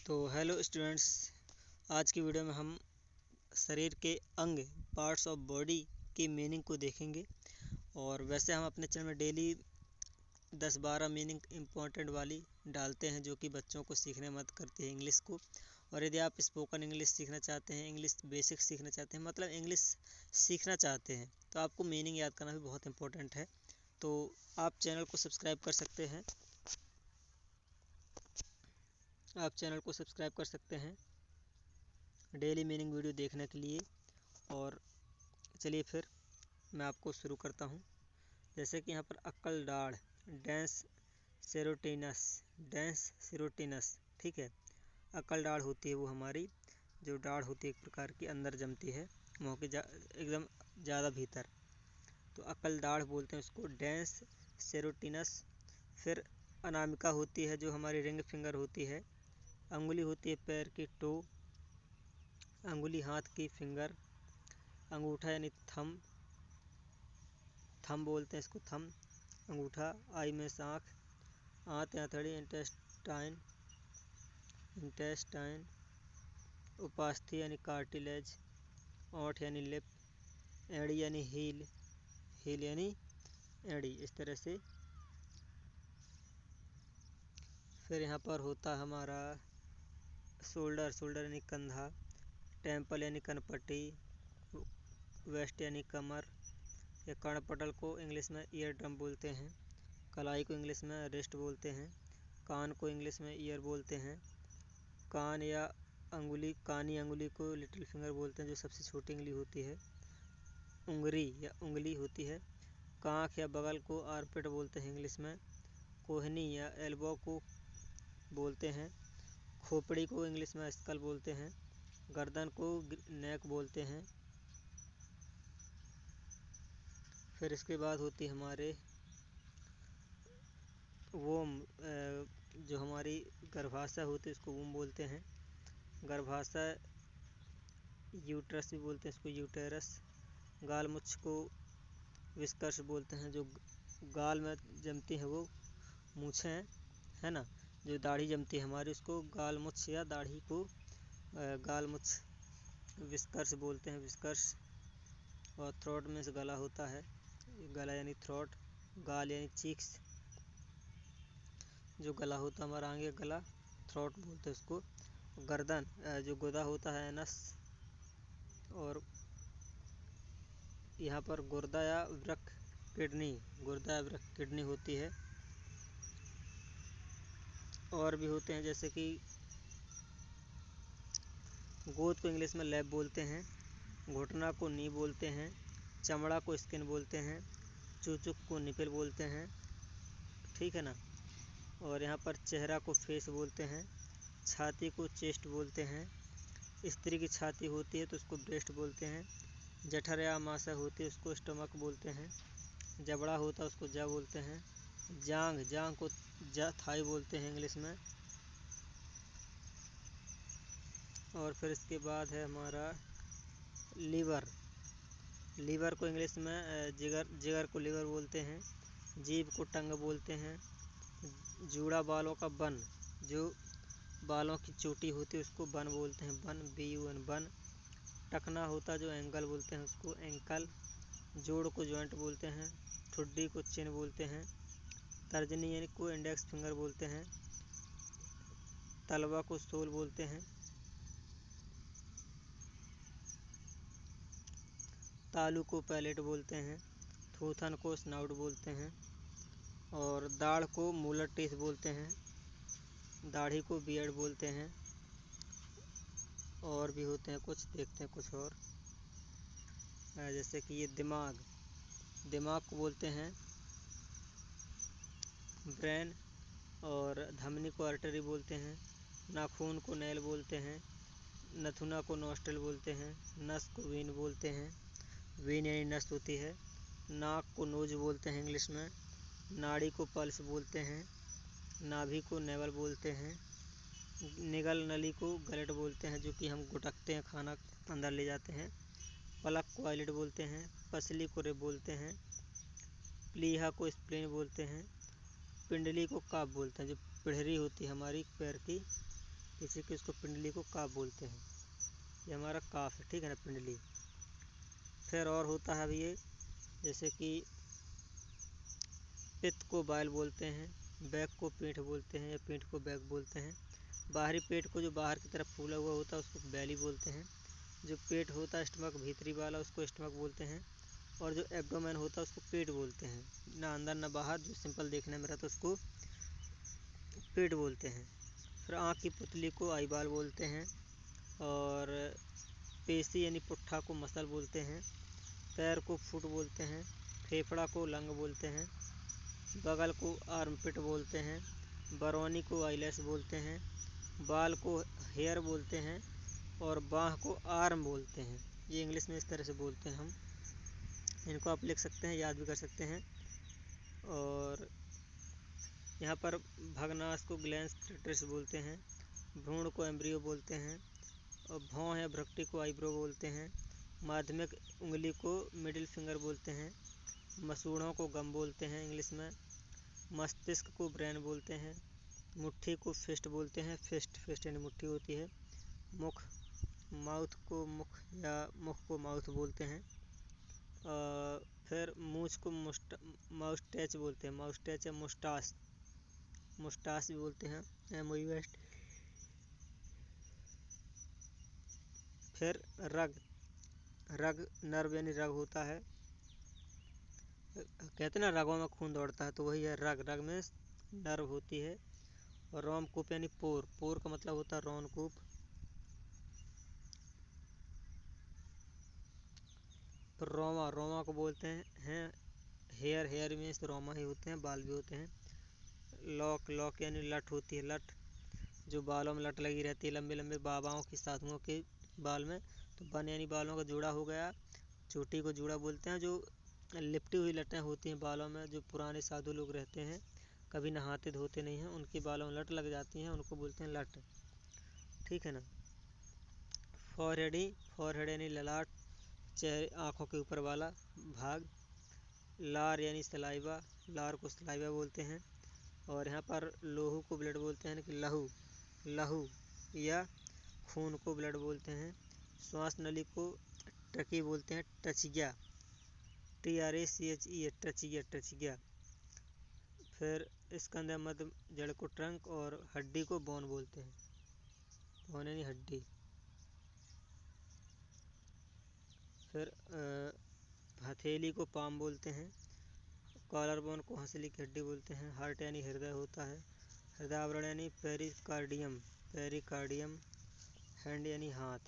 तो hello students, आज की वीडियो में हम शरीर के अंग पार्ट्स ऑफ बॉडी की मीनिंग को देखेंगे। और वैसे हम अपने चैनल में डेली 10-12 मीनिंग इम्पोर्टेंट वाली डालते हैं जो कि बच्चों को सीखने में मदद करती है इंग्लिश को। और यदि आप स्पोकन इंग्लिश सीखना चाहते हैं, इंग्लिश बेसिक सीखना चाहते हैं, मतलब इंग्लिश सीखना चाहते हैं, तो आपको मीनिंग याद करना भी बहुत इम्पोर्टेंट है। तो आप चैनल को सब्सक्राइब कर सकते हैं डेली मीनिंग वीडियो देखने के लिए। और चलिए फिर मैं आपको शुरू करता हूँ। जैसे कि यहाँ पर अक्ल दाढ़, डेंस सेरोटिनस, ठीक है। अक्ल दाढ़ होती है वो हमारी जो दाढ़ होती है एक प्रकार की अंदर जमती है मुँह के एकदम ज़्यादा भीतर, तो अक्ल दाढ़ बोलते हैं उसको। डेंस सेरोटिनस। फिर अनामिका होती है जो हमारी रिंग फिंगर होती है। अंगुली होती है पैर की टो। अंगुली हाथ की फिंगर। अंगूठा यानी थम बोलते हैं इसको, थम अंगूठा। आई में आँख। आंत हथेली इंटेस्टाइन। उपास्थि यानी कार्टिलेज। ओंठ यानी लिप। एड़ी यानी हील यानी एड़ी, इस तरह से। फिर यहाँ पर होता हमारा शोल्डर यानी कंधा। टेम्पल यानी कनपट्टी। वेस्ट यानी कमर या कर्णपटल को इंग्लिश में ईयर ड्रम बोलते हैं। कलाई को इंग्लिश में रिस्ट बोलते हैं। कान को इंग्लिश में ईयर बोलते हैं। कानी अंगुली को लिटिल फिंगर बोलते हैं जो सबसे छोटी उंगली होती है। उंगली होती है। कांख या बगल को आर्मपिट बोलते हैं इंग्लिश में। कोहनी या एल्बो को बोलते हैं। खोपड़ी को इंग्लिश में स्कल बोलते हैं। गर्दन को नेक बोलते हैं। फिर इसके बाद होती हमारे वोम, जो हमारी गर्भाशय होती है उसको वोम बोलते हैं। गर्भाशय यूट्रस भी बोलते हैं इसको, यूटेरस। गाल मुछ को विस्कर्स बोलते हैं, जो गाल में जमती है वो मूछें है ना, जो दाढ़ी जमती है हमारी उसको गाल मुछ या दाढ़ी को गाल मुछ विस्कर्स बोलते हैं, विस्कर्स। और थ्रोट में से गला होता है, गला यानी थ्रोट। गाल यानी चीक्स, जो गला होता है हमारा आगे गला, थ्रोट बोलते हैं उसको। गर्दन जो गुदा होता है नस। और यहाँ पर गुर्दा या वृक्क किडनी होती है। और भी होते हैं जैसे कि गोद को इंग्लिश में लैब बोलते हैं। घुटना को नी बोलते हैं। चमड़ा को स्किन बोलते हैं। चूचुक को निपल बोलते हैं, ठीक है ना। और यहाँ पर चेहरा को फेस बोलते हैं। छाती को चेस्ट बोलते हैं। स्त्री की छाती होती है तो उसको ब्रेस्ट बोलते हैं। जठर या आमाशय होती है उसको स्टमक बोलते हैं। जबड़ा होता है उसको जा बोलते हैं। जांग को थाई बोलते हैं इंग्लिश में। और फिर इसके बाद है हमारा लीवर को इंग्लिश में जिगर को लीवर बोलते हैं। जीभ को टंग बोलते हैं। जूड़ा बालों का बन, जो बालों की चोटी होती है उसको बन बोलते हैं, बन। टखना होता जो एंगल बोलते हैं उसको एंकल। जोड़ को जॉइंट बोलते हैं। ठुड्डी को चिन बोलते हैं। तर्जनी यानी को इंडेक्स फिंगर बोलते हैं। तलवा को सोल बोलते हैं। तालू को पैलेट बोलते हैं। थूथन को स्नाउट बोलते हैं। और दाढ़ को मूलर टीथ बोलते हैं। दाढ़ी को बियर्ड बोलते हैं। और भी होते हैं कुछ, देखते हैं कुछ और। जैसे कि ये दिमाग को बोलते हैं ब्रेन। और धमनी को आर्टरी बोलते हैं। नाखून को नेल बोलते हैं। नथुना को नोस्ट्रल बोलते हैं। नस को वीन बोलते हैं, वीन यानी नस होती है। नाक को नोज बोलते हैं इंग्लिश में। नाड़ी को पल्स बोलते हैं। नाभि को नेवल बोलते हैं। निगल नली को गलेट बोलते हैं, जो कि हम गुटकते हैं, खाना अंदर ले जाते हैं। पलक को आइलेट बोलते हैं। पसली को रिब बोलते हैं। प्लीहा को स्प्लीन बोलते हैं। पिंडली को काफ बोलते हैं, जो पिढ़री होती है हमारी पैर की। किसी के उसको पिंडली को काफ बोलते हैं। ये हमारा काफ है, ठीक है ना, पिंडली। फिर और होता है अभी ये, जैसे कि पित्त को बाइल बोलते हैं, बैक को पीठ बोलते हैं या पीठ को बैक बोलते हैं। बाहरी पेट को जो बाहर की तरफ फूला हुआ होता है उसको बैली बोलते हैं। जो पेट होता है स्टमक भीतरी वाला उसको स्टमक बोलते हैं। और जो एब्डोमेन होता है उसको पेट बोलते हैं, ना अंदर ना बाहर, जो सिंपल देखने में रहता है उसको पेट बोलते हैं। फिर आँख की पुतली को आईबाल बोलते हैं। और पेशी यानी पुट्ठा को मसल बोलते हैं। पैर को फुट बोलते हैं। फेफड़ा को लंग बोलते हैं। बगल को आर्मपिट बोलते हैं। बरौनी को आइलेस बोलते हैं। बाल को हेयर बोलते हैं। और बाँह को आर्म बोलते हैं। ये इंग्लिश में इस तरह से बोलते हैं हम। इनको आप लिख सकते हैं, याद भी कर सकते हैं। और यहाँ पर भगनास को ग्लैंस क्लिटरिस बोलते हैं। भ्रूण को एम्ब्रियो बोलते हैं। और भौं या भ्रकटी को आईब्रो बोलते हैं। माध्यमिक उंगली को मिडिल फिंगर बोलते हैं। मसूड़ों को गम बोलते हैं इंग्लिश में। मस्तिष्क को ब्रेन बोलते हैं। मुट्ठी को फिस्ट बोलते हैं, फिस्ट यानी मुट्ठी होती है। मुख माउथ को मुख या मुख को माउथ बोलते हैं। फिर मूछ को माउस्टैच बोलते हैं, माउस्टैच या मुस्टास भी बोलते हैं, MOUST। फिर रग नर्व यानी रग होता है। कहते हैं ना रगों में खून दौड़ता है, तो वही है रग में नर्व होती है। और रोमकूप यानी पोर का मतलब होता है रोमकूप। फिर रोमा को बोलते हैं हेयर में इस रोमा ही होते हैं, बाल भी होते हैं। लॉक यानी लट होती है, लट जो बालों में लट लगी रहती है, लंबे लंबे बाबाओं की साधुओं के बाल में। तो बन यानी बालों का जोड़ा हो गया। चोटी को जोड़ा बोलते हैं। जो लिपटी हुई लटें होती हैं बालों में, जो पुराने साधु लोग रहते हैं, कभी नहाते धोते नहीं हैं, उनके बालों में लट लग जाती हैं, उनको बोलते हैं लट, ठीक है ना। फॉरहेड यानी ललाट, चेहरे आँखों के ऊपर वाला भाग। लार यानी सलाइवा, लार को सलाइवा बोलते हैं। और यहाँ पर लोहू को ब्लड बोलते हैं कि लहू या खून को ब्लड बोलते हैं। श्वास नली को टकी बोलते हैं, टचिया, TRACHE, टचिया। फिर स्कंद मध्य जड़ को ट्रंक और हड्डी को बोन बोलते हैं, बोन यानी हड्डी। फिर हथेली को पाम बोलते हैं। कॉलर बोन को हंसली की हड्डी बोलते हैं। हार्ट यानी हृदय होता है। हृदयावरण यानी पेरिकार्डियम। हैंड यानी हाथ।